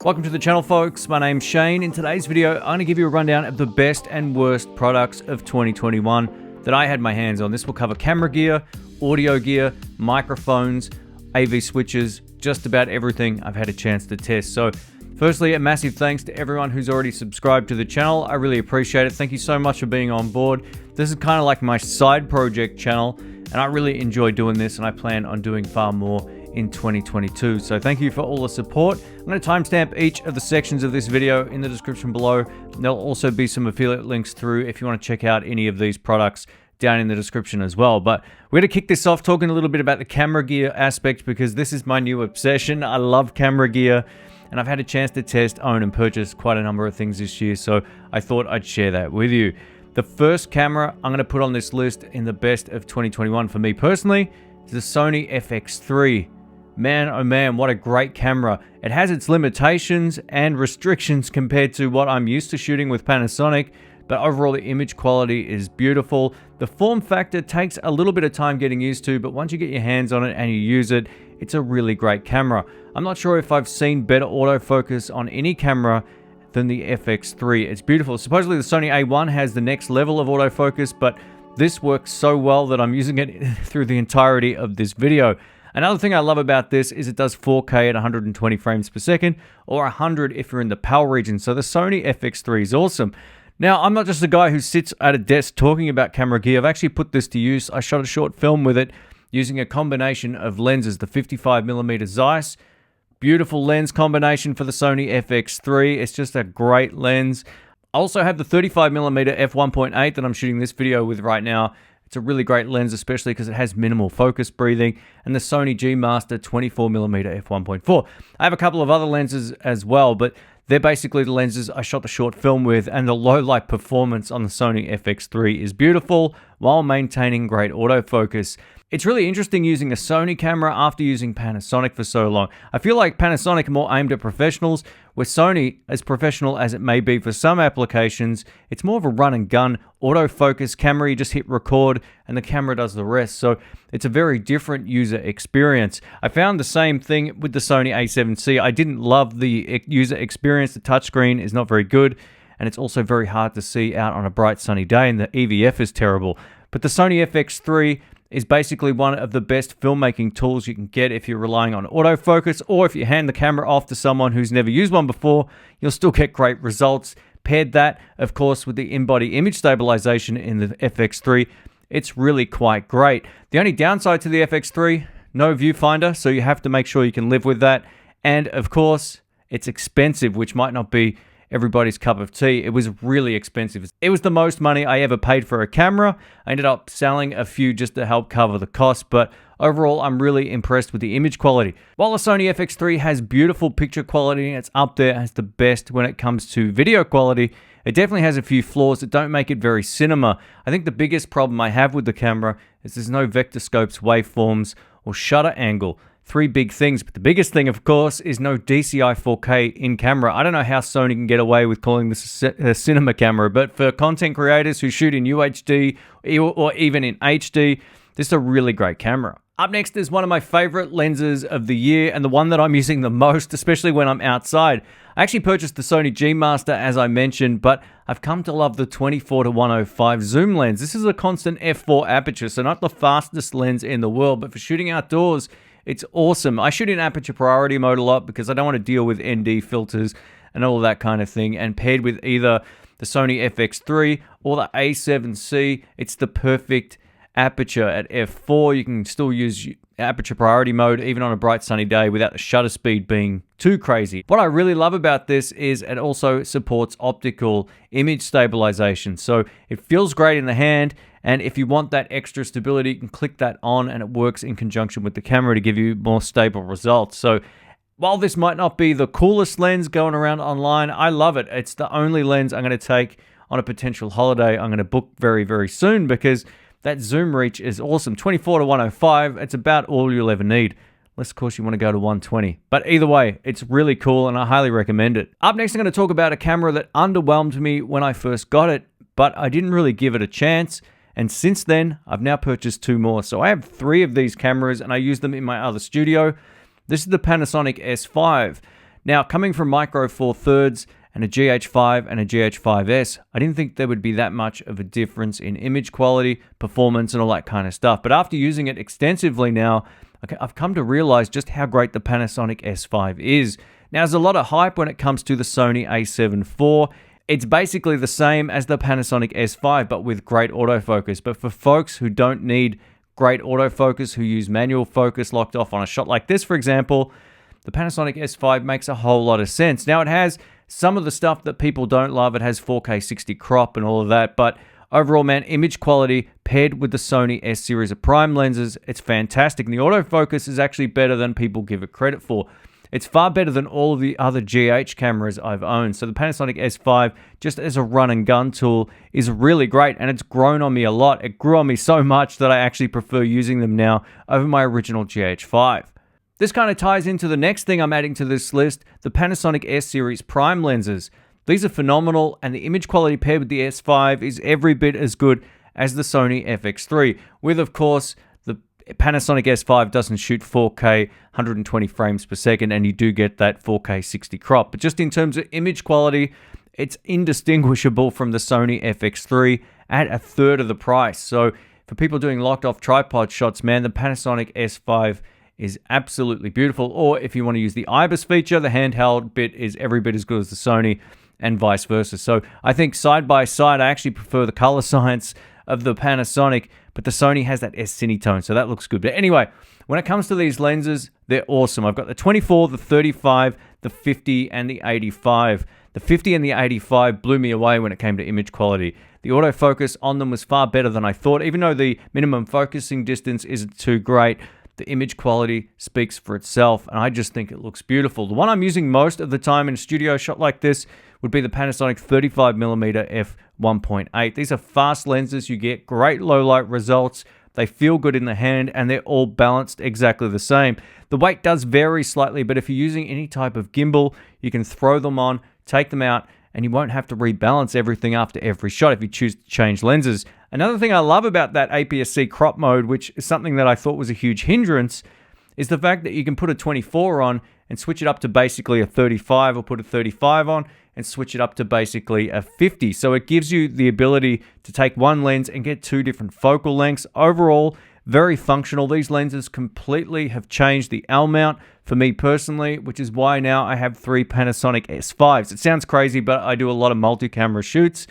Welcome to the channel, folks. My name's Shane. In today's video, I'm going to give you a rundown of the best and worst products of 2021 that I had my hands on. This will cover camera gear, audio gear, microphones, AV switches, just about everything I've had a chance to test. So firstly, a massive thanks to everyone who's already subscribed to the channel. I really appreciate it. Thank you so much for being on board. This is kind of like my side project channel, and I really enjoy doing this, and I plan on doing far more in 2022. So thank you for all the support. I'm going to timestamp each of the sections of this video in the description below. There'll also be some affiliate links through if you want to check out any of these products down in the description as well. But we're going to kick this off talking a little bit about the camera gear aspect, because this is my new obsession. I love camera gear, and I've had a chance to test, own, and purchase quite a number of things this year, so I thought I'd share that with you. The first camera I'm going to put on this list in the best of 2021 for me personally is the Sony FX3. Man, oh man, what a great camera. It has its limitations and restrictions compared to what I'm used to shooting with Panasonic, but overall the image quality is beautiful. The form factor takes a little bit of time getting used to, but once you get your hands on it and you use it, it's a really great camera. I'm not sure if I've seen better autofocus on any camera than the FX3. It's beautiful. Supposedly the Sony A1 has the next level of autofocus, but this works so well that I'm using it through the entirety of this video. Another thing I love about this is it does 4K at 120 frames per second, or 100 if you're in the PAL region. So the Sony FX3 is awesome. Now, I'm not just a guy who sits at a desk talking about camera gear. I've actually put this to use. I shot a short film with it using a combination of lenses, the 55mm Zeiss. Beautiful lens combination for the Sony FX3. It's just a great lens. I also have the 35mm f1.8 that I'm shooting this video with right now. It's a really great lens, especially because it has minimal focus breathing, and the Sony G Master 24mm f1.4. I have a couple of other lenses as well, but they're basically the lenses I shot the short film with, and the low light performance on the Sony FX3 is beautiful while maintaining great autofocus. It's really interesting using a Sony camera after using Panasonic for so long. I feel like Panasonic are more aimed at professionals, where Sony, as professional as it may be for some applications, it's more of a run and gun autofocus camera. You just hit record and the camera does the rest. So it's a very different user experience. I found the same thing with the Sony A7C. I didn't love the user experience. The touchscreen is not very good, and it's also very hard to see out on a bright sunny day, and the EVF is terrible. But the Sony FX3 is basically one of the best filmmaking tools you can get if you're relying on autofocus, or if you hand the camera off to someone who's never used one before, you'll still get great results. Paired that, of course, with the in-body image stabilization in the FX3, it's really quite great. The only downside to the FX3, no viewfinder, so you have to make sure you can live with that. And of course, it's expensive, which might not be everybody's cup of tea. It was really expensive. It was the most money I ever paid for a camera. I ended up selling a few just to help cover the cost, but overall, I'm really impressed with the image quality. While the Sony FX3 has beautiful picture quality, it's up there as the best when it comes to video quality, it definitely has a few flaws that don't make it very cinema. I think the biggest problem I have with the camera is there's no vector scopes, waveforms, or shutter angle. Three big things, but the biggest thing, of course, is no DCI 4K in camera. I don't know how Sony can get away with calling this a cinema camera, but for content creators who shoot in UHD or even in HD, this is a really great camera. Up next is one of my favorite lenses of the year, and the one that I'm using the most, especially when I'm outside. I actually purchased the Sony G Master, as I mentioned, but I've come to love the 24-105 zoom lens. This is a constant f4 aperture, so not the fastest lens in the world, but for shooting outdoors, it's awesome. I shoot in aperture priority mode a lot because I don't want to deal with ND filters and all that kind of thing. And paired with either the Sony FX3 or the A7C, it's the perfect aperture at f4. You can still use aperture priority mode even on a bright sunny day without the shutter speed being too crazy. What I really love about this is it also supports optical image stabilization. So it feels great in the hand, and if you want that extra stability, you can click that on and it works in conjunction with the camera to give you more stable results. So while this might not be the coolest lens going around online, I love it. It's the only lens I'm going to take on a potential holiday I'm going to book very, very soon, because that zoom reach is awesome. 24-105, it's about all you'll ever need. Unless, of course, you want to go to 120. But either way, it's really cool and I highly recommend it. Up next, I'm going to talk about a camera that underwhelmed me when I first got it, but I didn't really give it a chance. And since then, I've now purchased two more. So I have three of these cameras and I use them in my other studio. This is the Panasonic S5. Now, coming from Micro Four Thirds and a GH5 and a GH5S, I didn't think there would be that much of a difference in image quality, performance, and all that kind of stuff. But after using it extensively now, I've come to realize just how great the Panasonic S5 is. Now, there's a lot of hype when it comes to the Sony a7 IV. It's basically the same as the Panasonic S5, but with great autofocus. But for folks who don't need great autofocus, who use manual focus locked off on a shot like this, for example, the Panasonic S5 makes a whole lot of sense. Now, it has some of the stuff that people don't love. It has 4K 60 crop and all of that, but overall, man, image quality paired with the Sony S series of prime lenses, it's fantastic. And the autofocus is actually better than people give it credit for. It's far better than all of the other GH cameras I've owned. So the Panasonic S5, just as a run and gun tool, is really great, and it's grown on me a lot. It grew on me so much that I actually prefer using them now over my original GH5. This kind of ties into the next thing I'm adding to this list, the Panasonic S series prime lenses. These are phenomenal, and the image quality paired with the S5 is every bit as good as the Sony FX3, with, of course, the Panasonic S5 doesn't shoot 4K 120 frames per second, and you do get that 4K 60 crop. But just in terms of image quality, it's indistinguishable from the Sony FX3 at a third of the price. So for people doing locked off tripod shots, man, the Panasonic S5 is absolutely beautiful. Or if you want to use the IBIS feature, the handheld bit is every bit as good as the Sony, and vice versa. So I think side by side, I actually prefer the color science of the Panasonic, but the Sony has that S-Cine tone, so that looks good. But anyway, when it comes to these lenses, they're awesome. I've got the 24, the 35, the 50, and the 85. The 50 and the 85 blew me away when it came to image quality. The autofocus on them was far better than I thought. Even though the minimum focusing distance isn't too great, the image quality speaks for itself, and I just think it looks beautiful. The one I'm using most of the time in a studio shot like this would be the Panasonic 35mm f1.8. These are fast lenses. You get great low light results. They feel good in the hand, and they're all balanced exactly the same. The weight does vary slightly, but if you're using any type of gimbal, you can throw them on, take them out, and you won't have to rebalance everything after every shot if you choose to change lenses. Another thing I love about that APS-C crop mode, which is something that I thought was a huge hindrance, is the fact that you can put a 24 on and switch it up to basically a 35, or put a 35 on and switch it up to basically a 50. So it gives you the ability to take one lens and get two different focal lengths. Overall, very functional. These lenses completely have changed the L mount for me personally, which is why now I have 3 Panasonic S5s. It sounds crazy, but I do a lot of multi-camera shoots.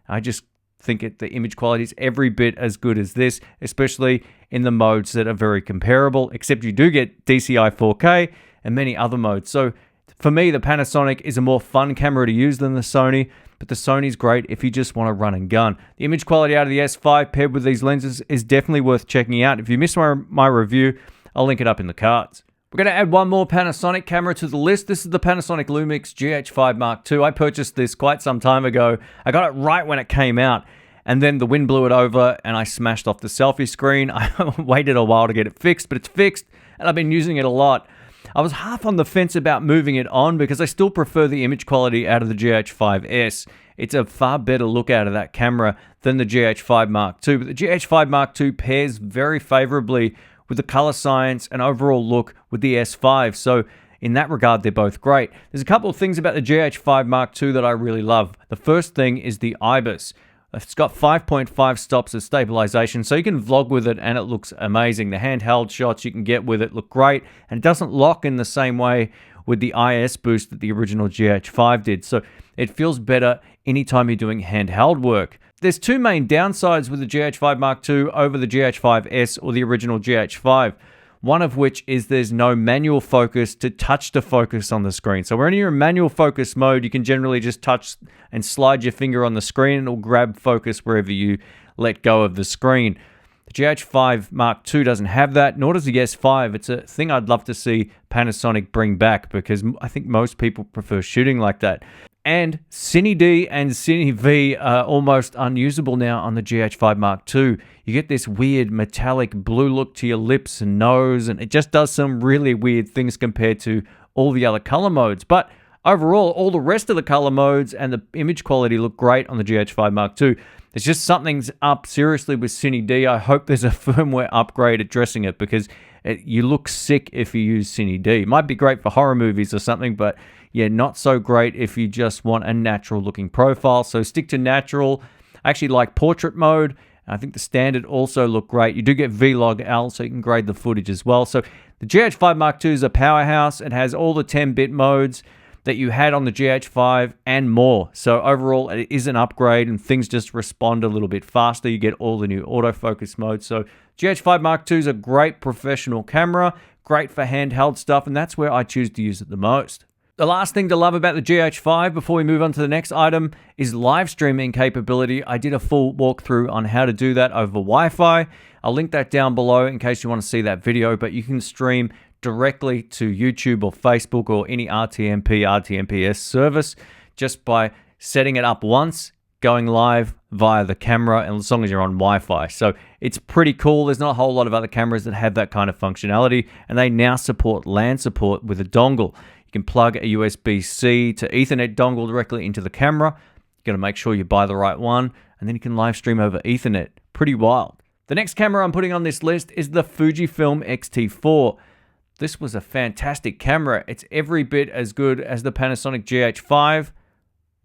I just think the image quality is every bit as good as this, especially in the modes that are very comparable, except you do get DCI 4K and many other modes. So for me, the Panasonic is a more fun camera to use than the Sony, but the Sony's great if you just want to run and gun. The image quality out of the S5 paired with these lenses is definitely worth checking out. If you missed my review, I'll link it up in the cards. We're going to add one more Panasonic camera to the list. This is the Panasonic Lumix GH5 Mark II. I purchased this quite some time ago. I got it right when it came out, and then the wind blew it over and I smashed off the selfie screen. I waited a while to get it fixed, but it's fixed, and I've been using it a lot. I was half on the fence about moving it on because I still prefer the image quality out of the GH5S. It's a far better look out of that camera than the GH5 Mark II. But the GH5 Mark II pairs very favorably with the color science and overall look with the S5. So in that regard, they're both great. There's a couple of things about the GH5 Mark II that I really love. The first thing is the IBIS. It's got 5.5 stops of stabilization, so you can vlog with it and it looks amazing. The handheld shots you can get with it look great, and it doesn't lock in the same way with the IS boost that the original GH5 did. So it feels better anytime you're doing handheld work. There's two main downsides with the GH5 Mark II over the GH5S or the original GH5. One of which is there's no manual focus to touch to focus on the screen. So when you're in manual focus mode, you can generally just touch and slide your finger on the screen and it'll grab focus wherever you let go of the screen. The GH5 Mark II doesn't have that, nor does the S5. It's a thing I'd love to see Panasonic bring back because I think most people prefer shooting like that. And Cine D and Cine V are almost unusable now on the GH5 Mark II. You get this weird metallic blue look to your lips and nose, and it just does some really weird things compared to all the other color modes. But overall, all the rest of the color modes and the image quality look great on the GH5 Mark II. There's just something's up seriously with Cine D. I hope there's a firmware upgrade addressing it because you look sick if you use Cine D. It might be great for horror movies or something, but yeah, not so great if you just want a natural looking profile. So stick to natural. I actually like portrait mode. I think the standard also look great. You do get Vlog L, so you can grade the footage as well. So the GH5 Mark II is a powerhouse. It has all the 10-bit modes that you had on the GH5 and more. So overall, it is an upgrade and things just respond a little bit faster. You get all the new autofocus modes. So GH5 Mark II is a great professional camera, great for handheld stuff, and that's where I choose to use it the most. The last thing to love about the GH5 before we move on to the next item is live streaming capability. I did a full walkthrough on how to do that over Wi-Fi. I'll link that down below in case you want to see that video, but you can stream directly to YouTube or Facebook or any RTMP, RTMPS service just by setting it up once, going live via the camera, and as long as you're on Wi-Fi. So it's pretty cool. There's not a whole lot of other cameras that have that kind of functionality, and they now support LAN support with a dongle. You can plug a USB-C to Ethernet dongle directly into the camera. You've got to make sure you buy the right one, and then you can live stream over Ethernet. Pretty wild. The next camera I'm putting on this list is the Fujifilm X-T4. This was a fantastic camera. It's every bit as good as the Panasonic GH5,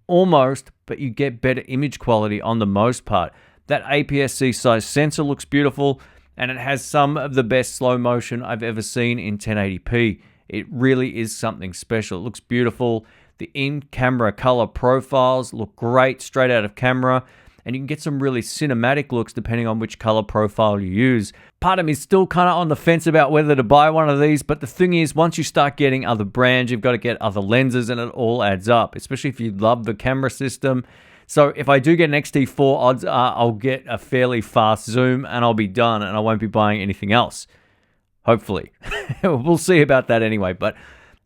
almost, but you get better image quality on the most part. That APS-C size sensor looks beautiful, and it has some of the best slow motion I've ever seen in 1080p. It really is something special. It looks beautiful. The in-camera color profiles look great straight out of camera, and you can get some really cinematic looks depending on which color profile you use. Part of me is still kind of on the fence about whether to buy one of these, but the thing is, once you start getting other brands, you've got to get other lenses, and it all adds up, especially if you love the camera system. So if I do get an X-T4, odds are I'll get a fairly fast zoom, and I'll be done, and I won't be buying anything else. Hopefully. We'll see about that anyway. But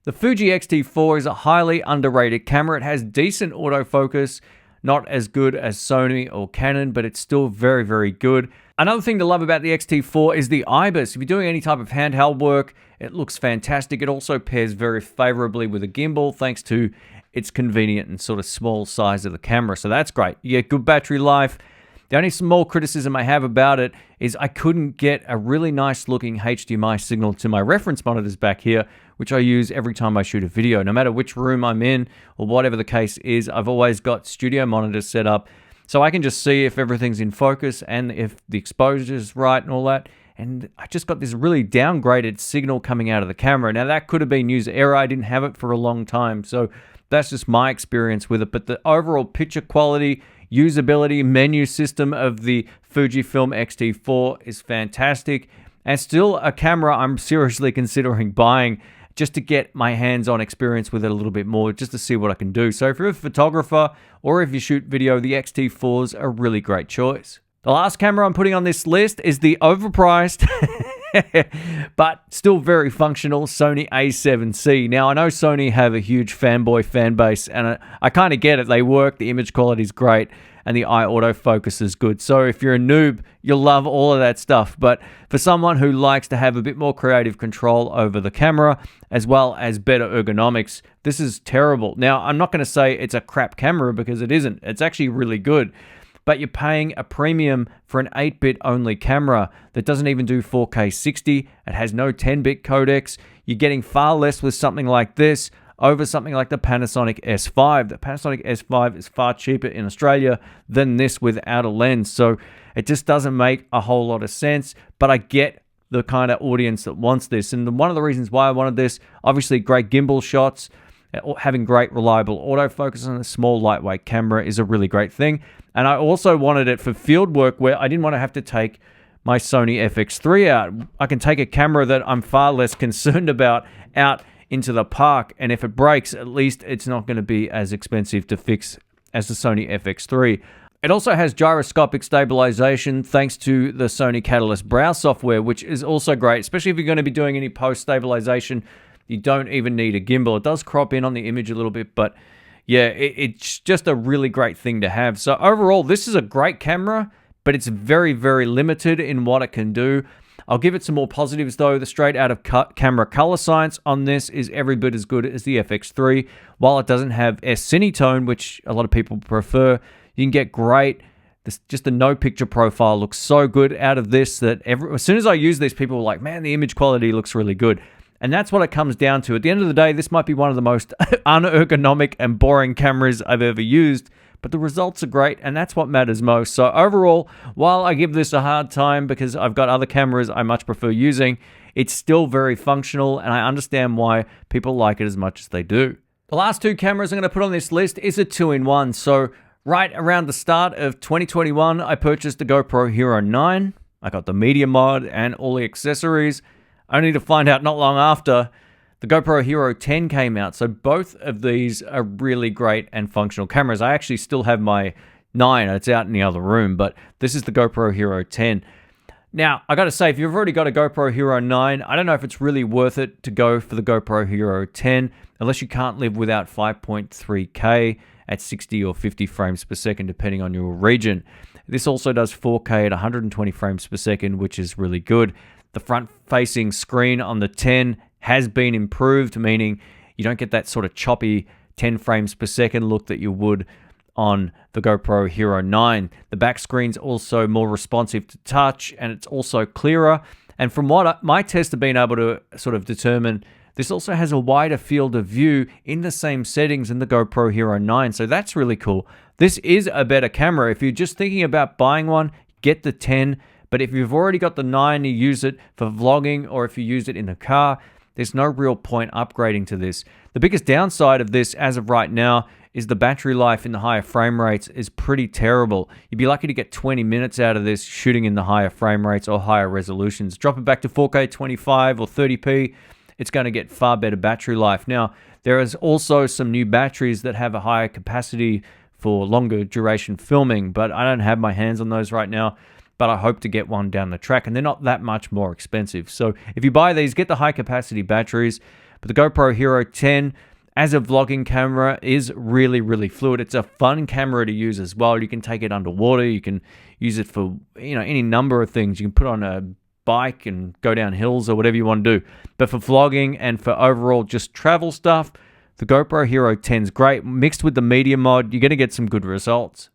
the Fuji X-T4 is a highly underrated camera. It has decent autofocus, not as good as Sony or Canon, but it's still very, very good. Another thing to love about the X-T4 is the IBIS. If you're doing any type of handheld work, it looks fantastic. It also pairs very favorably with a gimbal thanks to its convenient and sort of small size of the camera. So that's great. You get good battery life. The only small criticism I have about it is I couldn't get a really nice looking HDMI signal to my reference monitors back here, which I use every time I shoot a video. No matter which room I'm in or whatever the case is, I've always got studio monitors set up so I can just see if everything's in focus and if the exposure is right and all that. And I just got this really downgraded signal coming out of the camera. Now that could have been user error. I didn't have it for a long time, so that's just my experience with it. But the overall picture quality, usability, menu system of the Fujifilm X-T4 is fantastic, and still a camera I'm seriously considering buying just to get my hands-on experience with it a little bit more, just to see what I can do. So if you're a photographer or if you shoot video, the X-T4 is a really great choice. The last camera I'm putting on this list is the overpriced but still very functional Sony A7C. Now, I know Sony have a huge fanboy fan base, and I kind of get it. They work, the image quality is great, and the eye autofocus is good. So if you're a noob, you'll love all of that stuff. But for someone who likes to have a bit more creative control over the camera, as well as better ergonomics, this is terrible. Now, I'm not going to say it's a crap camera because it isn't. It's actually really good. But you're paying a premium for an 8-bit only camera that doesn't even do 4K 60. It has no 10-bit codecs. You're getting far less with something like this over something like the Panasonic S5. The Panasonic S5 is far cheaper in Australia than this without a lens. So it just doesn't make a whole lot of sense. But I get the kind of audience that wants this. And one of the reasons why I wanted this, obviously great gimbal shots, having great reliable autofocus on a small lightweight camera is a really great thing. And I also wanted it for field work where I didn't want to have to take my Sony FX3 out. I can take a camera that I'm far less concerned about out into the park, and if it breaks, at least it's not going to be as expensive to fix as the Sony FX3. It also has gyroscopic stabilization thanks to the Sony Catalyst browse software, which is also great, especially if you're going to be doing any post-stabilization. You don't even need a gimbal. It does crop in on the image a little bit, but yeah, it's just a really great thing to have. So overall, this is a great camera, but it's very, very limited in what it can do. I'll give it some more positives though. The straight out of camera color science on this is every bit as good as the FX3. While it doesn't have S-Cinetone, which a lot of people prefer, you can get great. Just the no picture profile looks so good out of this that as soon as I use this, people were like, man, the image quality looks really good. And that's what it comes down to. At the end of the day, this might be one of the most unergonomic and boring cameras I've ever used, but the results are great, and that's what matters most. So overall, while I give this a hard time because I've got other cameras I much prefer using, it's still very functional, and I understand why people like it as much as they do. The last two cameras I'm going to put on this list is a 2-in-1. So right around the start of 2021, I purchased the GoPro Hero 9. I got the media mod and all the accessories, only to find out not long after the GoPro Hero 10 came out. So both of these are really great and functional cameras. I actually still have my 9. It's out in the other room, but this is the GoPro Hero 10. Now, I got to say, if you've already got a GoPro Hero 9, I don't know if it's really worth it to go for the GoPro Hero 10, unless you can't live without 5.3K at 60 or 50 frames per second, depending on your region. This also does 4K at 120 frames per second, which is really good. The front-facing screen on the 10 has been improved, meaning you don't get that sort of choppy 10 frames per second look that you would on the GoPro Hero 9. The back screen's also more responsive to touch, and it's also clearer. And from what my tests have been able to sort of determine, this also has a wider field of view in the same settings in the GoPro Hero 9, so that's really cool. This is a better camera. If you're just thinking about buying one, get the 10. But if you've already got the 9, you use it for vlogging, or if you use it in the car, there's no real point upgrading to this. The biggest downside of this as of right now is the battery life in the higher frame rates is pretty terrible. You'd be lucky to get 20 minutes out of this shooting in the higher frame rates or higher resolutions. Drop it back to 4K 25 or 30p, it's going to get far better battery life. Now, there is also some new batteries that have a higher capacity for longer duration filming, but I don't have my hands on those right now. But I hope to get one down the track, and they're not that much more expensive. So if you buy these, get the high capacity batteries. But the GoPro Hero 10, as a vlogging camera, is really, really fluid. It's a fun camera to use as well. You can take it underwater. You can use it for, any number of things. You can put on a bike and go down hills or whatever you want to do. But for vlogging and for overall just travel stuff, the GoPro Hero 10 is great. Mixed with the media mod, you're going to get some good results.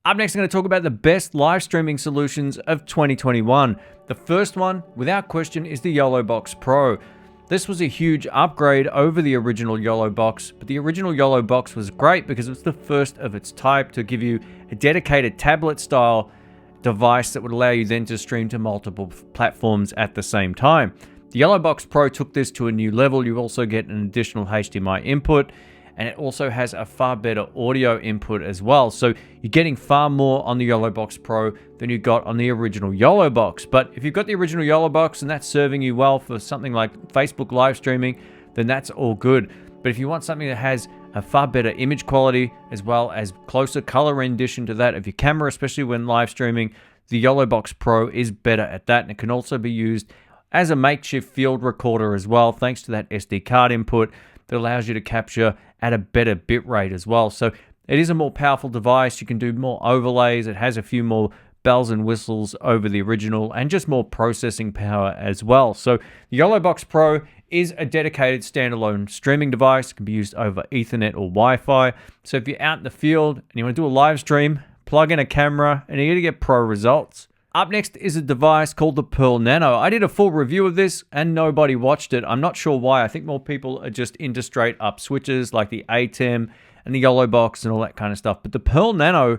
Up next, I'm going to talk about the best live streaming solutions of 2021. The first one, without question, is the YOLO Box Pro. This was a huge upgrade over the original YOLO Box, but the original YOLO Box was great because it was the first of its type to give you a dedicated tablet-style device that would allow you then to stream to multiple platforms at the same time. The YOLO Box Pro took this to a new level. You also get an additional HDMI input, and it also has a far better audio input as well. So you're getting far more on the YOLO Box Pro than you got on the original YOLO Box. But if you've got the original YOLO Box and that's serving you well for something like Facebook live streaming, then that's all good. But if you want something that has a far better image quality as well as closer color rendition to that of your camera, especially when live streaming, the YOLO Box Pro is better at that. And it can also be used as a makeshift field recorder as well, thanks to that SD card input that allows you to capture at a better bit rate as well. So it is a more powerful device. You can do more overlays. It has a few more bells and whistles over the original and just more processing power as well. So the YOLO Box Pro is a dedicated standalone streaming device. It can be used over Ethernet or Wi-Fi. So if you're out in the field and you want to do a live stream, plug in a camera and you're going to get pro results. Up next is a device called the Pearl Nano. I did a full review of this and nobody watched it. I'm not sure why. I think more people are just into straight up switches like the ATEM and the YOLO Box and all that kind of stuff. But the Pearl Nano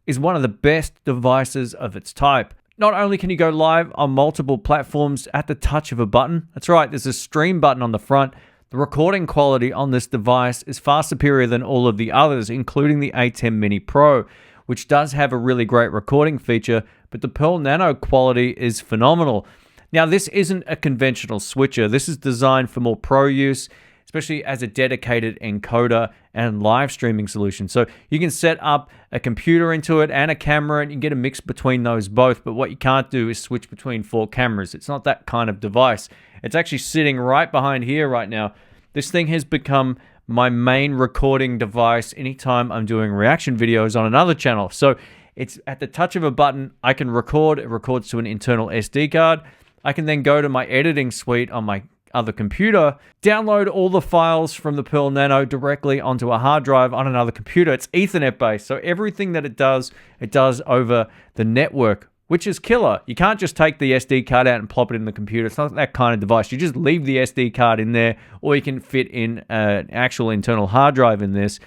is one of the best devices of its type. Not only can you go live on multiple platforms at the touch of a button, that's right, there's a stream button on the front. The recording quality on this device is far superior than all of the others, including the ATEM Mini Pro, which does have a really great recording feature, but the Pearl Nano quality is phenomenal. Now, this isn't a conventional switcher. This is designed for more pro use, especially as a dedicated encoder and live streaming solution. So you can set up a computer into it and a camera and you can get a mix between those both, but what you can't do is switch between 4 cameras. It's not that kind of device. It's actually sitting right behind here right now. This thing has become my main recording device anytime I'm doing reaction videos on another channel. So it's at the touch of a button, I can record. It records to an internal SD card. I can then go to my editing suite on my other computer, download all the files from the Pearl Nano directly onto a hard drive on another computer. It's Ethernet based, so everything that it does over the network which is killer. You can't just take the SD card out and plop it in the computer. It's not that kind of device. You just leave the SD card in there, or you can fit in an actual internal hard drive in this.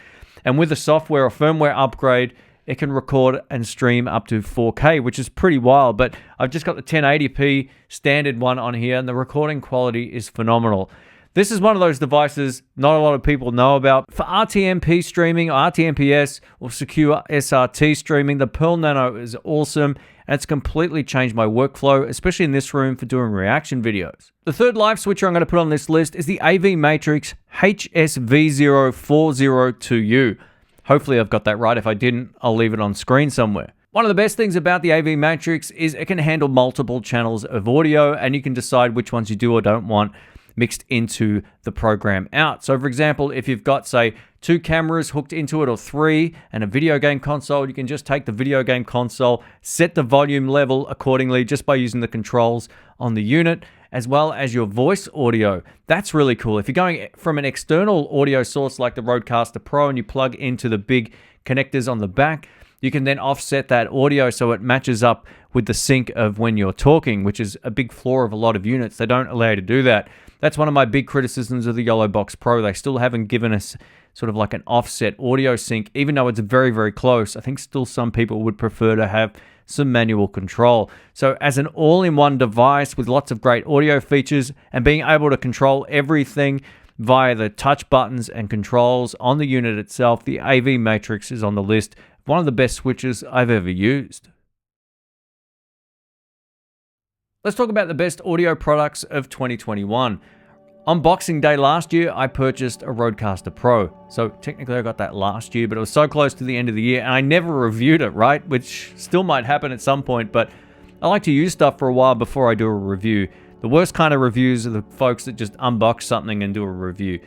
And with a software or firmware upgrade, it can record and stream up to 4K, which is pretty wild. But I've just got the 1080p standard one on here, and the recording quality is phenomenal. This is one of those devices not a lot of people know about. For RTMP streaming, or RTMPS, or secure SRT streaming, the Pearl Nano is awesome, and it's completely changed my workflow, especially in this room for doing reaction videos. The third live switcher I'm going to put on this list is the AV Matrix HSV0402U. Hopefully I've got that right. If I didn't, I'll leave it on screen somewhere. One of the best things about the AV Matrix is it can handle multiple channels of audio, and you can decide which ones you do or don't want mixed into the program out. So for example, if you've got, say, 2 cameras hooked into it or 3 and a video game console, you can just take the video game console, set the volume level accordingly just by using the controls on the unit, as well as your voice audio. That's really cool. If you're going from an external audio source like the Rodecaster Pro and you plug into the big connectors on the back, you can then offset that audio so it matches up with the sync of when you're talking, which is a big flaw of a lot of units. They don't allow you to do that. That's one of my big criticisms of the Yellow Box Pro. They still haven't given us sort of like an offset audio sync, even though it's very, very close. I think still some people would prefer to have some manual control. So as an all-in-one device with lots of great audio features and being able to control everything via the touch buttons and controls on the unit itself, the AV Matrix is on the list. One of the best switches I've ever used. Let's talk about the best audio products of 2021. On Boxing Day last year, I purchased a Rodecaster Pro. So technically I got that last year, but it was so close to the end of the year and I never reviewed it, right? Which still might happen at some point, but I like to use stuff for a while before I do a review. The worst kind of reviews are the folks that just unbox something and do a review.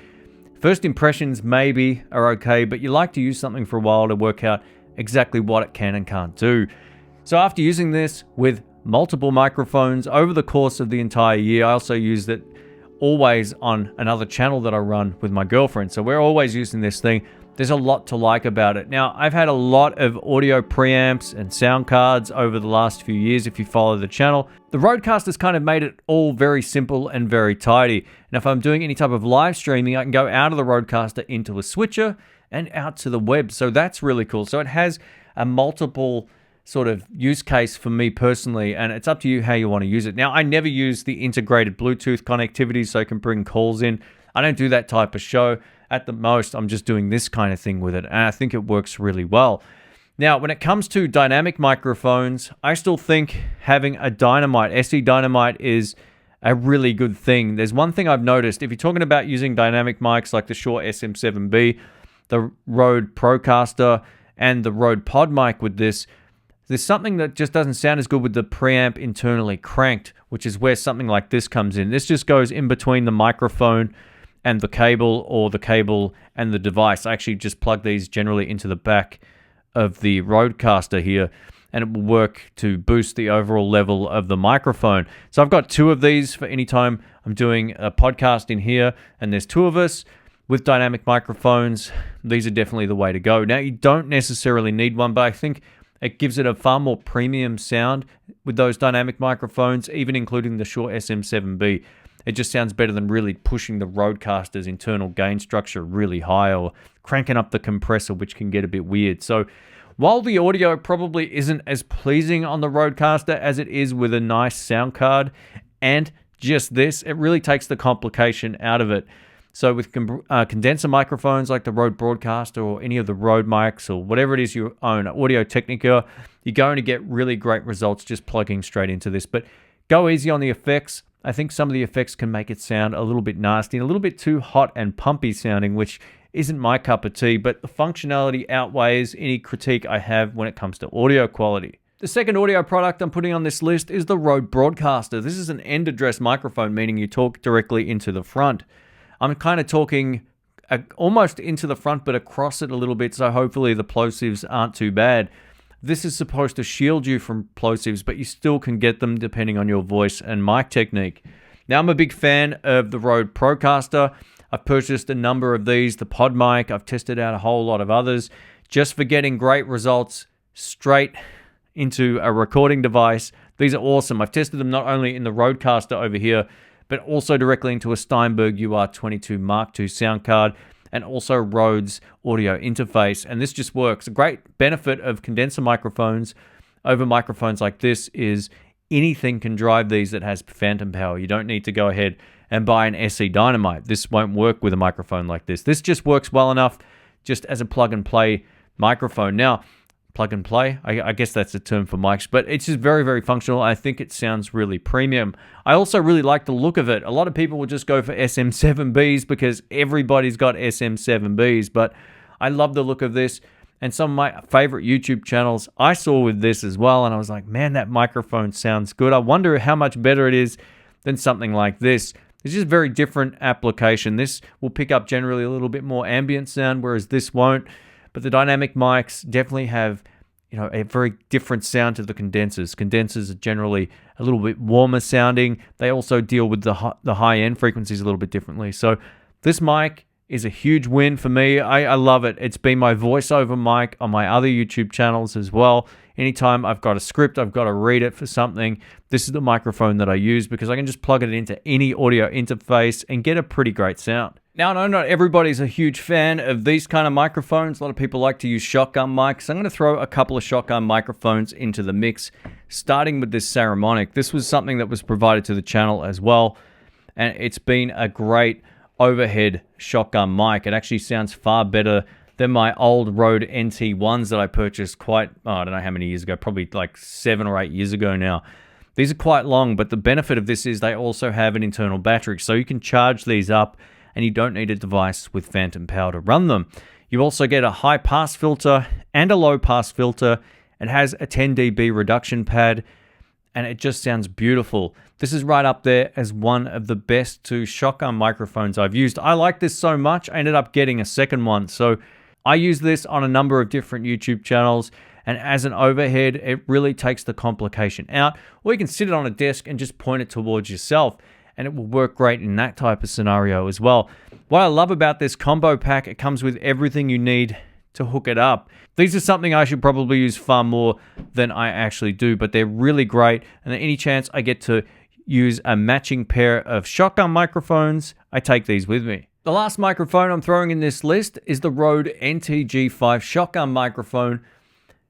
First impressions maybe are okay, but you like to use something for a while to work out exactly what it can and can't do. So after using this with multiple microphones over the course of the entire year, I also used it always on another channel that I run with my girlfriend. So we're always using this thing. There's a lot to like about it. Now, I've had a lot of audio preamps and sound cards over the last few years if you follow the channel. The Rodecaster's kind of made it all very simple and very tidy. And if I'm doing any type of live streaming, I can go out of the Rodecaster into a switcher and out to the web. So that's really cool. So it has a multiple sort of use case for me personally, and it's up to you how you want to use it. Now, I never use the integrated Bluetooth connectivity so I can bring calls in. I don't do that type of show. At the most, I'm just doing this kind of thing with it, and I think it works really well. Now, when it comes to dynamic microphones, I still think having a Dynamite, SE Dynamite, is a really good thing. There's one thing I've noticed. If you're talking about using dynamic mics like the Shure SM7B, the Rode Procaster, and the Rode Pod mic with this, there's something that just doesn't sound as good with the preamp internally cranked, which is where something like this comes in. This just goes in between the microphone and the cable, or the cable and the device. I actually just plug these generally into the back of the Rodecaster here, and it will work to boost the overall level of the microphone. So I've got 2 of these for any time I'm doing a podcast in here, and there's 2 of us with dynamic microphones. These are definitely the way to go. Now, you don't necessarily need one, but I think it gives it a far more premium sound with those dynamic microphones, even including the Shure SM7B. It just sounds better than really pushing the Rodecaster's internal gain structure really high or cranking up the compressor, which can get a bit weird. So while the audio probably isn't as pleasing on the Rodecaster as it is with a nice sound card and just this, it really takes the complication out of it. So with condenser microphones like the Rode Broadcaster or any of the Rode mics or whatever it is you own, Audio Technica, you're going to get really great results just plugging straight into this. But go easy on the effects. I think some of the effects can make it sound a little bit nasty and a little bit too hot and pumpy sounding, which isn't my cup of tea, but the functionality outweighs any critique I have when it comes to audio quality. The second audio product I'm putting on this list is the Rode Broadcaster. This is an end address microphone, meaning you talk directly into the front. I'm kind of talking almost into the front, but across it a little bit, so hopefully the plosives aren't too bad. This is supposed to shield you from plosives, but you still can get them depending on your voice and mic technique. Now, I'm a big fan of the Rode Procaster. I've purchased a number of these, the Pod mic. I've tested out a whole lot of others just for getting great results straight into a recording device. These are awesome. I've tested them not only in the Rodecaster over here, but also directly into a Steinberg UR22 Mark II sound card, and also Rode's audio interface. And this just works. A great benefit of condenser microphones over microphones like this is anything can drive these that has phantom power. You don't need to go ahead and buy an SE Dynamite. This won't work with a microphone like this. This just works well enough just as a plug and play microphone. Now, plug and play, I guess that's a term for mics, but it's just very, very functional. I think it sounds really premium. I also really like the look of it. A lot of people will just go for SM7Bs because everybody's got SM7Bs, but I love the look of this. And some of my favorite YouTube channels I saw with this as well, and I was like, man, that microphone sounds good. I wonder how much better it is than something like this. It's just a very different application. This will pick up generally a little bit more ambient sound, whereas this won't. But the dynamic mics definitely have, a very different sound to the condensers. Condensers are generally a little bit warmer sounding. They also deal with the high-end frequencies a little bit differently. So this mic is a huge win for me. I love it. It's been my voiceover mic on my other YouTube channels as well. Anytime I've got a script, I've got to read it for something, this is the microphone that I use because I can just plug it into any audio interface and get a pretty great sound. Now, I know not everybody's a huge fan of these kind of microphones. A lot of people like to use shotgun mics. I'm going to throw a couple of shotgun microphones into the mix, starting with this Saramonic. This was something that was provided to the channel as well, and it's been a great overhead shotgun mic. It actually sounds far better than my old Rode NT1s that I purchased I don't know how many years ago, probably like 7 or 8 years ago now. These are quite long, but the benefit of this is they also have an internal battery, so you can charge these up and you don't need a device with phantom power to run them. You also get a high pass filter and a low pass filter. It has a 10 dB reduction pad, and it just sounds beautiful. This is right up there as one of the best 2 shotgun microphones I've used. I like this so much, I ended up getting a second one. So I use this on a number of different YouTube channels, and as an overhead, it really takes the complication out. Or you can sit it on a desk and just point it towards yourself, and it will work great in that type of scenario as well. What I love about this combo pack, it comes with everything you need to hook it up. These are something I should probably use far more than I actually do, but they're really great, and any chance I get to use a matching pair of shotgun microphones, I take these with me. The last microphone I'm throwing in this list is the Rode NTG5 shotgun microphone,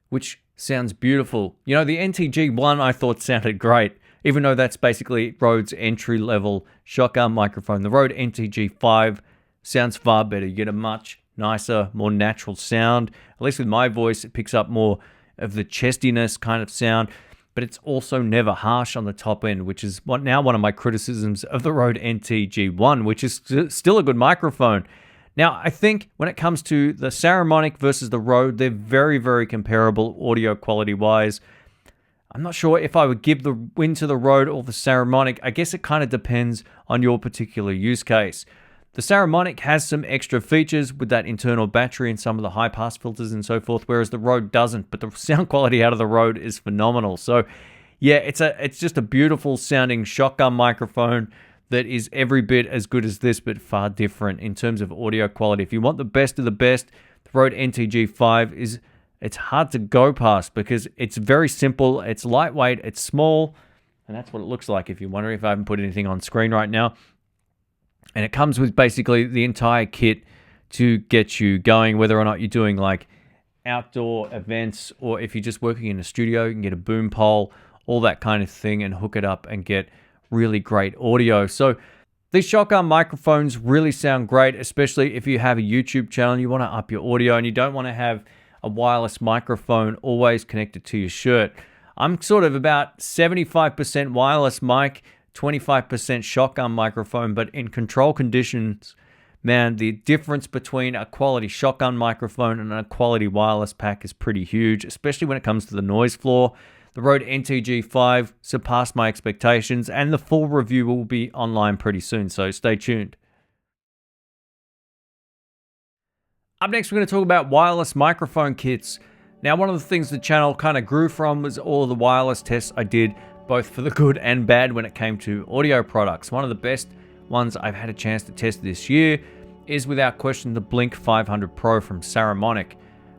which sounds beautiful. The NTG1 I thought sounded great, even though that's basically Rode's entry-level shotgun microphone. The Rode NTG5 sounds far better. You get a much nicer, more natural sound. At least with my voice, it picks up more of the chestiness kind of sound, but it's also never harsh on the top end, which is now one of my criticisms of the Rode NTG1, which is still a good microphone. Now, I think when it comes to the Saramonic versus the Rode, they're very, very comparable audio quality-wise. I'm not sure if I would give the win to the Rode or the Saramonic. I guess it kind of depends on your particular use case. The Saramonic has some extra features with that internal battery and some of the high pass filters and so forth, whereas the Rode doesn't, but the sound quality out of the Rode is phenomenal. So yeah, it's just a beautiful sounding shotgun microphone that is every bit as good as this, but far different in terms of audio quality. If you want the best of the best, the Rode NTG5 it's hard to go past because it's very simple, it's lightweight, it's small, and that's what it looks like if you're wondering if I haven't put anything on screen right now. And it comes with basically the entire kit to get you going, whether or not you're doing like outdoor events or if you're just working in a studio, you can get a boom pole, all that kind of thing, and hook it up and get really great audio. So these shotgun microphones really sound great, especially if you have a YouTube channel and you want to up your audio and you don't want to have a wireless microphone always connected to your shirt. I'm sort of about 75% wireless mic, 25% shotgun microphone, but in control conditions, man, the difference between a quality shotgun microphone and a quality wireless pack is pretty huge, especially when it comes to the noise floor. The Rode NTG5 surpassed my expectations, and the full review will be online pretty soon, so stay tuned. Up next, we're going to talk about wireless microphone kits. Now, one of the things the channel kind of grew from was all of the wireless tests I did, both for the good and bad when it came to audio products. One of the best ones I've had a chance to test this year is without question the Blink 500 Pro from Saramonic.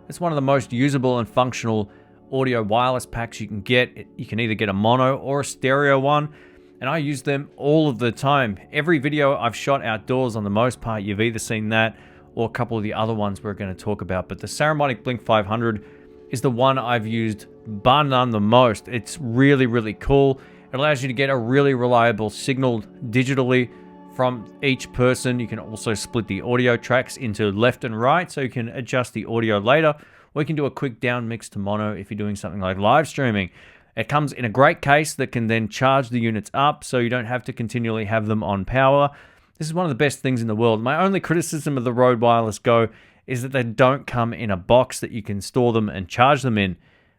It's one of the most usable and functional audio wireless packs you can get. You can either get a mono or a stereo one, and I use them all of the time. Every video I've shot outdoors, on the most part, you've either seen that or a couple of the other ones we're going to talk about. But the Saramonic Blink 500 is the one I've used bar none the most. It's really, really cool. It allows you to get a really reliable signal digitally from each person. You can also split the audio tracks into left and right, so you can adjust the audio later, or you can do a quick down mix to mono if you're doing something like live streaming. It comes in a great case that can then charge the units up, so you don't have to continually have them on power. This is one of the best things in the world. My only criticism of the Rode Wireless Go is that they don't come in a box that you can store them and charge them in.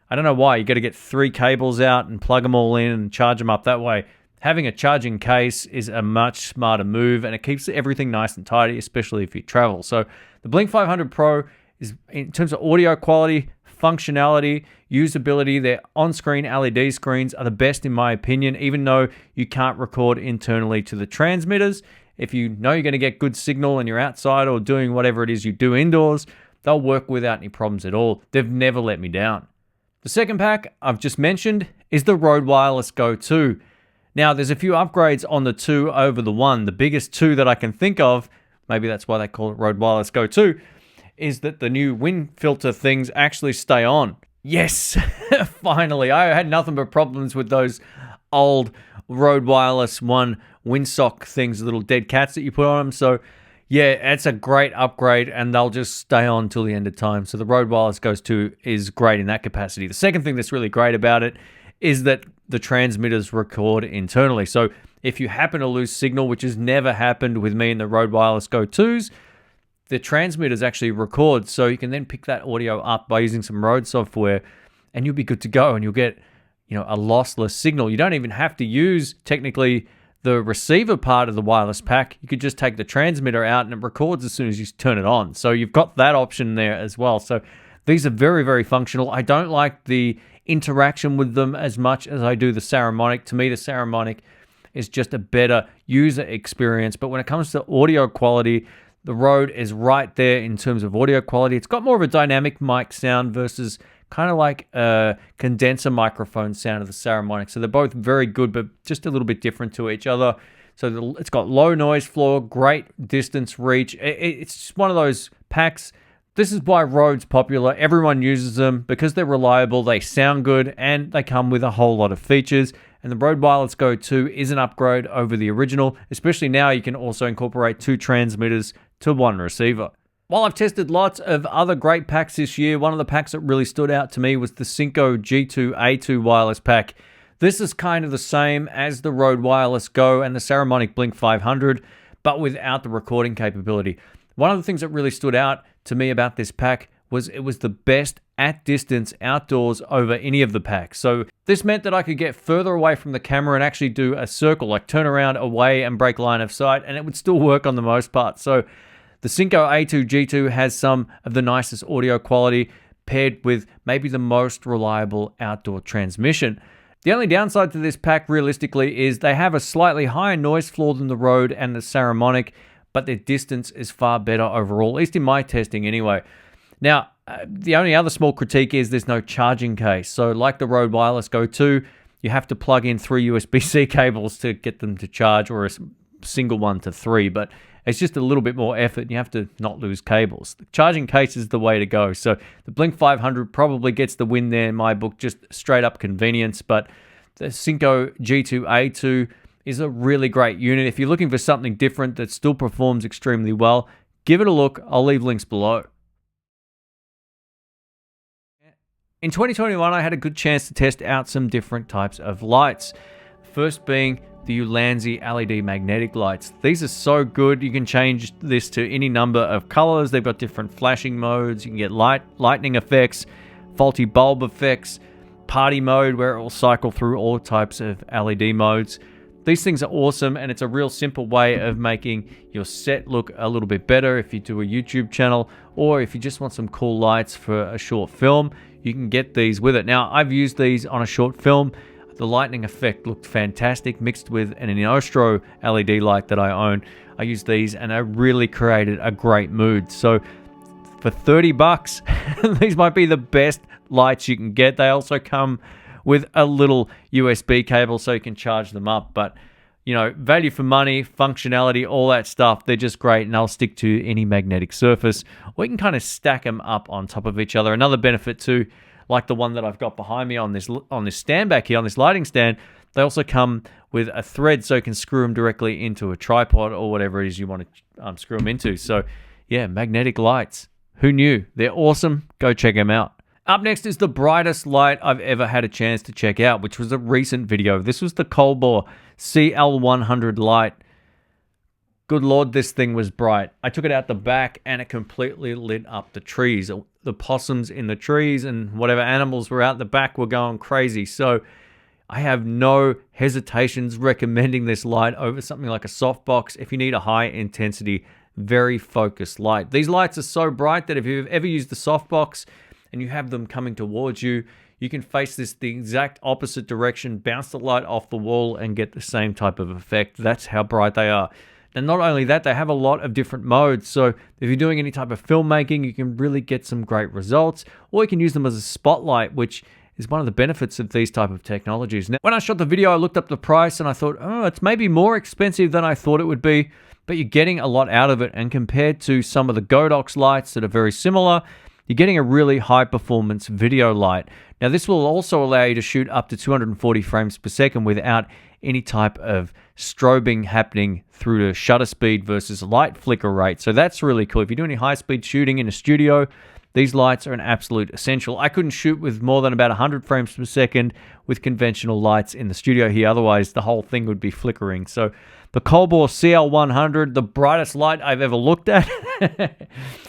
I don't know why. You got to get 3 cables out and plug them all in and charge them up that way. Having a charging case is a much smarter move, and it keeps everything nice and tidy, especially if you travel. So the Blink 500 Pro is, in terms of audio quality, functionality, usability, their on-screen LED screens are the best in my opinion, even though you can't record internally to the transmitters. If you know you're going to get good signal and you're outside or doing whatever it is you do indoors, they'll work without any problems at all. They've never let me down. The second pack I've just mentioned is the Rode Wireless Go 2. Now, there's a few upgrades on the 2 over the 1. The biggest 2 that I can think of, maybe that's why they call it Rode Wireless Go 2, is that the new wind filter things actually stay on. Yes, finally. I had nothing but problems with those old Rode Wireless 1 windsock things, little dead cats that you put on them. So yeah, it's a great upgrade, and they'll just stay on till the end of time. So the Rode Wireless Go 2 is great in that capacity. The second thing that's really great about it is that the transmitters record internally. So if you happen to lose signal, which has never happened with me in the Rode Wireless Go 2s, the transmitters actually record. So you can then pick that audio up by using some Rode software, and you'll be good to go, and you'll get, a lossless signal. You don't even have to use technically the receiver part of the wireless pack. You could just take the transmitter out and it records as soon as you turn it on. So you've got that option there as well. So these are very, very functional. I don't like the interaction with them as much as I do the Saramonic. To me, the Saramonic is just a better user experience. But when it comes to audio quality, the Rode is right there in terms of audio quality. It's got more of a dynamic mic sound versus kind of like a condenser microphone sound of the Saramonic. So they're both very good, but just a little bit different to each other. So it's got low noise floor, great distance reach. It's just one of those packs. This is why Rode's popular. Everyone uses them because they're reliable, they sound good, and they come with a whole lot of features. And the Rode Wireless Go 2 is an upgrade over the original, especially now you can also incorporate 2 transmitters to 1 receiver. While I've tested lots of other great packs this year, one of the packs that really stood out to me was the Synco G2A2 wireless pack. This is kind of the same as the Rode Wireless Go and the Saramonic Blink 500, but without the recording capability. One of the things that really stood out to me about this pack was it was the best at distance outdoors over any of the packs. So this meant that I could get further away from the camera and actually do a circle, like turn around away and break line of sight, and it would still work on the most part. So the Synco A2 G2 has some of the nicest audio quality paired with maybe the most reliable outdoor transmission. The only downside to this pack realistically is they have a slightly higher noise floor than the Rode and the Saramonic, but their distance is far better overall, at least in my testing anyway. Now, the only other small critique is there's no charging case. So like the Rode Wireless Go 2, you have to plug in 3 USB-C cables to get them to charge, or a single one to 3, but it's just a little bit more effort and you have to not lose cables. The charging case is the way to go. So the Blink 500 probably gets the win there in my book, just straight up convenience, but the Synco G2A2 is a really great unit. If you're looking for something different that still performs extremely well, give it a look. I'll leave links below. In 2021, I had a good chance to test out some different types of lights. First being the Ulanzi LED magnetic lights. These are so good. You can change this to any number of colors. They've got different flashing modes. You can get lightning effects, faulty bulb effects, party mode where it will cycle through all types of LED modes. These things are awesome, and it's a real simple way of making your set look a little bit better if you do a YouTube channel, or if you just want some cool lights for a short film, you can get these with it. Now, I've used these on a short film. The lightning effect looked fantastic, mixed with an Inostro LED light that I own. I used these and I really created a great mood. So for $30, these might be the best lights you can get. They also come with a little USB cable so you can charge them up. But, you know, value for money, functionality, all that stuff, they're just great, and they'll stick to any magnetic surface. Or you can kind of stack them up on top of each other. Another benefit too, like the one that I've got behind me on this stand back here, on this lighting stand, they also come with a thread so you can screw them directly into a tripod or whatever it is you want to screw them into. So yeah, magnetic lights. Who knew? They're awesome. Go check them out. Up next is the brightest light I've ever had a chance to check out, which was a recent video. This was the Colbor CL100 light. Good Lord, this thing was bright. I took it out the back and it completely lit up the trees. The possums in the trees and whatever animals were out the back were going crazy. So I have no hesitations recommending this light over something like a softbox if you need a high intensity, very focused light. These lights are so bright that if you've ever used the softbox and you have them coming towards you, you can face this the exact opposite direction, bounce the light off the wall and get the same type of effect. That's how bright they are. And not only that, they have a lot of different modes. So if you're doing any type of filmmaking, you can really get some great results, or you can use them as a spotlight, which is one of the benefits of these type of technologies. Now, when I shot the video, I looked up the price and I thought, oh, it's maybe more expensive than I thought it would be, but you're getting a lot out of it. And compared to some of the Godox lights that are very similar, you're getting a really high performance video light. Now, this will also allow you to shoot up to 240 frames per second without any type of strobing happening through the shutter speed versus light flicker rate. So that's really cool. If you do any high speed shooting in a studio, these lights are an absolute essential. I couldn't shoot with more than about 100 frames per second with conventional lights in the studio here. Otherwise, the whole thing would be flickering. So the Colbor CL100, the brightest light I've ever looked at,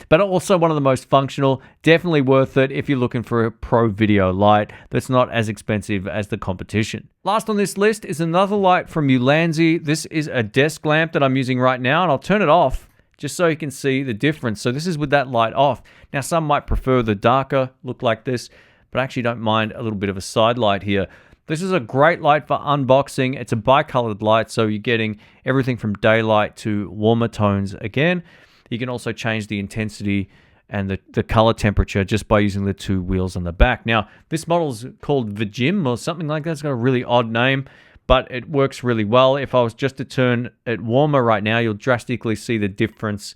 but also one of the most functional. Definitely worth it if you're looking for a pro video light that's not as expensive as the competition. Last on this list is another light from Ulanzi. This is a desk lamp that I'm using right now, and I'll turn it off just so you can see the difference. So this is with that light off. Now, some might prefer the darker look like this, but I actually don't mind a little bit of a side light here. This is a great light for unboxing. It's a bicolored light, so you're getting everything from daylight to warmer tones again. You can also change the intensity and the color temperature just by using the two wheels on the back. Now, this model is called Vijim or something like that. It's got a really odd name, but it works really well. If I was just to turn it warmer right now, you'll drastically see the difference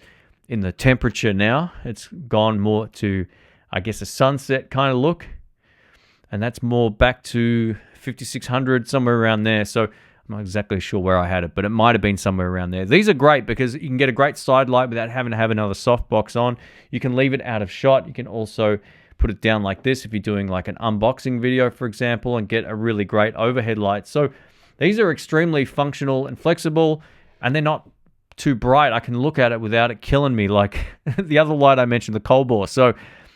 in the temperature now. It's gone more to, I guess, a sunset kind of look. And that's more back to 5600, somewhere around there. So I'm not exactly sure where I had it, but it might have been somewhere around there. These are great because you can get a great side light without having to have another softbox on. You can leave it out of shot. You can also put it down like this if you're doing like an unboxing video, for example, and get a really great overhead light. So these are extremely functional and flexible, and they're not too bright. I can look at it without it killing me like the other light I mentioned, the Colbor. So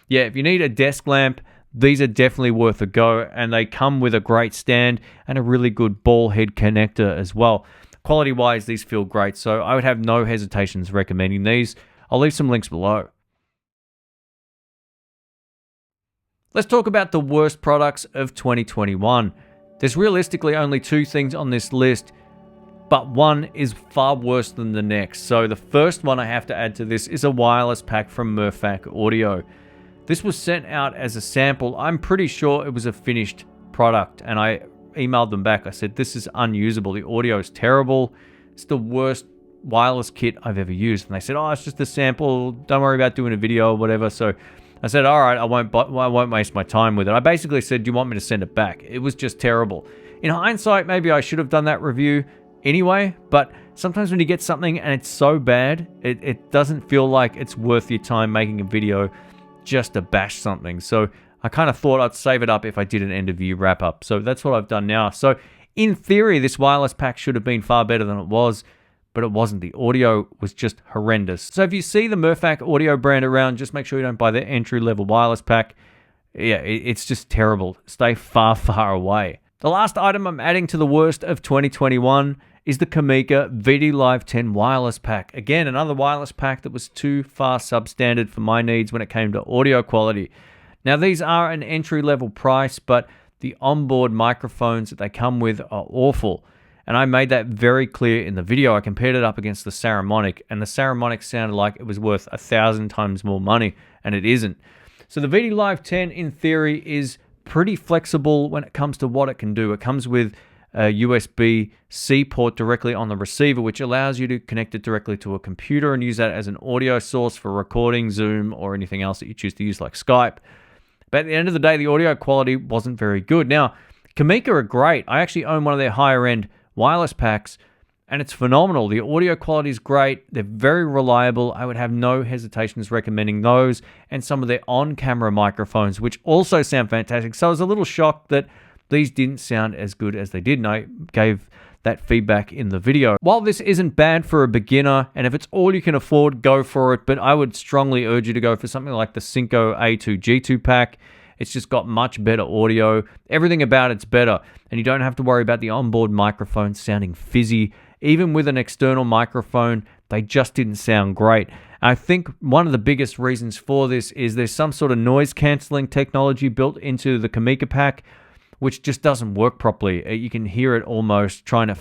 yeah, if you need a desk lamp, these are definitely worth a go, and they come with a great stand and a really good ball head connector as well. Quality-wise, these feel great, so I would have no hesitations recommending these. I'll leave some links below. Let's talk about the worst products of 2021. There's realistically only two things on this list, but one is far worse than the next. So the first one I have to add to this is a wireless pack from Murphac Audio. This was sent out as a sample. I'm pretty sure it was a finished product, and I emailed them back. I said, this is unusable. The audio is terrible. It's the worst wireless kit I've ever used. And they said, oh, it's just a sample. Don't worry about doing a video or whatever. So I said, all right, I won't waste my time with it. I basically said, do you want me to send it back? It was just terrible. In hindsight, maybe I should have done that review anyway, but sometimes when you get something and it's so bad, it doesn't feel like it's worth your time making a video just to bash something. So I kind of thought I'd save it up if I did an end of year wrap up. So that's what I've done now. So in theory, this wireless pack should have been far better than it was, but it wasn't. The audio was just horrendous. So if you see the Murphac Audio brand around, just make sure you don't buy the entry-level wireless pack. Yeah, it's just terrible. Stay far, far away. The last item I'm adding to the worst of 2021 is the Kamika VD Live 10 wireless pack. Again, another wireless pack that was too far substandard for my needs when it came to audio quality. Now, these are an entry-level price, but the onboard microphones that they come with are awful. And I made that very clear in the video. I compared it up against the Saramonic, and the Saramonic sounded like it was worth 1,000 times more money, and it isn't. So the VD Live 10 in theory is pretty flexible when it comes to what it can do. It comes with a USB-C port directly on the receiver, which allows you to connect it directly to a computer and use that as an audio source for recording, Zoom, or anything else that you choose to use like Skype. But at the end of the day, the audio quality wasn't very good. Now, Geeky are great. I actually own one of their higher-end wireless packs, and it's phenomenal. The audio quality is great. They're very reliable. I would have no hesitations recommending those and some of their on-camera microphones, which also sound fantastic. So I was a little shocked that these didn't sound as good as they did, and I gave that feedback in the video. While this isn't bad for a beginner, and if it's all you can afford, go for it, but I would strongly urge you to go for something like the Synco A2 G2 pack. It's just got much better audio. Everything about it's better, and you don't have to worry about the onboard microphone sounding fizzy. Even with an external microphone, they just didn't sound great. I think one of the biggest reasons for this is there's some sort of noise cancelling technology built into the Geeky pack, which just doesn't work properly. You can hear it almost trying to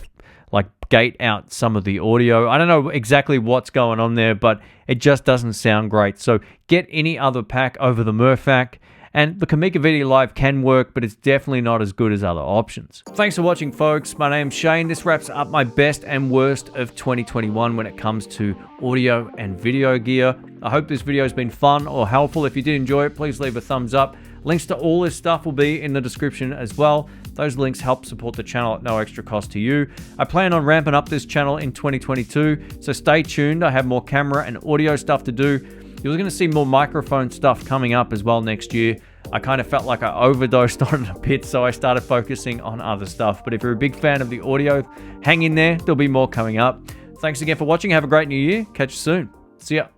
like gate out some of the audio. I don't know exactly what's going on there, but it just doesn't sound great. So get any other pack over the Murphac. And the Geeky VD Live can work, but it's definitely not as good as other options. Thanks for watching, folks. My name's Shane. This wraps up my best and worst of 2021 when it comes to audio and video gear. I hope this video has been fun or helpful. If you did enjoy it, please leave a thumbs up. Links to all this stuff will be in the description as well. Those links help support the channel at no extra cost to you. I plan on ramping up this channel in 2022, so stay tuned. I have more camera and audio stuff to do. You're going to see more microphone stuff coming up as well next year. I kind of felt like I overdosed on it a bit, so I started focusing on other stuff. But if you're a big fan of the audio, hang in there. There'll be more coming up. Thanks again for watching. Have a great new year. Catch you soon. See ya.